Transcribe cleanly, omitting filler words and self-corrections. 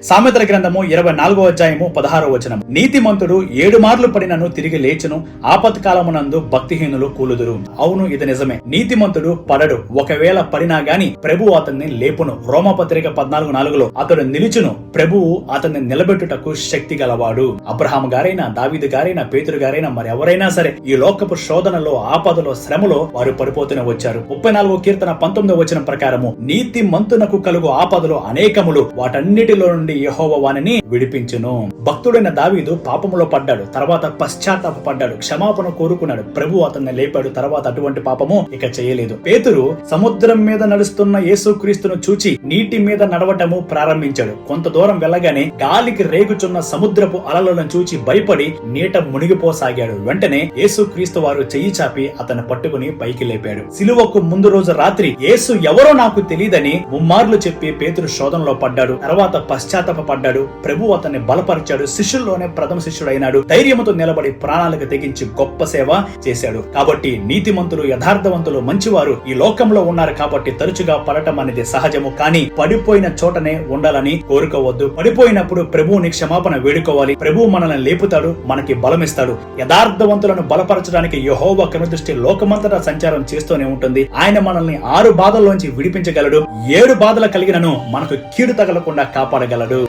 సామెతల గ్రంథము 24వ అధ్యాయము 16వ వచనం. నీతిమంతుడు 7 మార్లు పడినను తిరిగి లేచును, ఆపత్కాలమునందు భక్తిహీనులు కూలుదురు. అవును, ఇది నిజమే. నీతిమంతుడు పడడు, ఒకవేళ పడినా గాని ప్రభువు అతన్ని లేపును. రోమపత్రిక 14:4లో అతడు నిలుచును, ప్రభువు అతన్ని నిలబెట్టుటకు శక్తి గలవాడు. అబ్రహాం గారైనా, దావీదు గారైనా, పేతురు గారైనా, మరి ఎవరైనా సరే ఈ లోకపు శోధనలో, ఆపదలో, శ్రమలో వారు పడిపోతూనే వచ్చారు. 34వ కీర్తన 19వ వచనం ప్రకారము నీతిమంతునకు కలుగు ఆపదలు అనేకములు, వాటన్నిటిలో నుండి యెహోవా వానిని విడిపించును. భక్తుడైన దావీదు పాపములో పడ్డాడు, తర్వాత పశ్చాత్తాప పడ్డాడు, క్షమాపణ కోరుకున్నాడు. ప్రభు అతన్ని లేపాడు. తర్వాత అటువంటి పాపము ఇక చేయలేదు. పేతురు సముద్రం మీద నడుస్తున్న యేసుక్రీస్తును చూచి నీటి మీద నడవటము ప్రారంభించాడు. కొంత దూరం వెళ్ళగానే గాలికి రేగుచున్న సముద్రపు అలలను చూచి భయపడి నీట మునిగిపోసాగాడు. వెంటనే యేసుక్రీస్తు వారు చెయ్యి చాపి అతను పట్టుకుని పైకి లేపాడు. సిలువకు ముందు రోజు రాత్రి యేసు ఎవరో నాకు తెలియదని ముమ్మార్లు చెప్పి పేతురు శోధనలో పడ్డాడు. తర్వాత పశ్చాత్తాపడ్డాడు. ప్రభు అతన్ని బలపరిచాడు. శిష్యుల్లోనే ప్రథమ శిష్యుడైనాడు. ధైర్యముతో నిలబడి ప్రాణాలకు తెగించి గొప్ప సేవ చేశాడు. కాబట్టి నీతిమంతులు, యథార్థవంతులు, మంచివారు ఈ లోకంలో ఉన్నారు. కాబట్టి తరచుగా పడటం అనేది సహజము. కానీ పడిపోయిన చోటనే ఉండాలని కోరుకోవద్దు. పడిపోయినప్పుడు ప్రభువుని క్షమాపణ వేడుకోవాలి. ప్రభువు మనల్ని లేపుతాడు, మనకి బలమిస్తాడు. యథార్థవంతులను బలపరచడానికి యెహోవా కనుదృష్టి లోకమంతటా సంచారం చేస్తూనే ఉంటుంది. ఆయన మనల్ని 6 బాధల్లోంచి విడిపించగలడు. 7 బాధలు కలిగినను మనకు కీడు తగలకుండా కాపాడగలడు.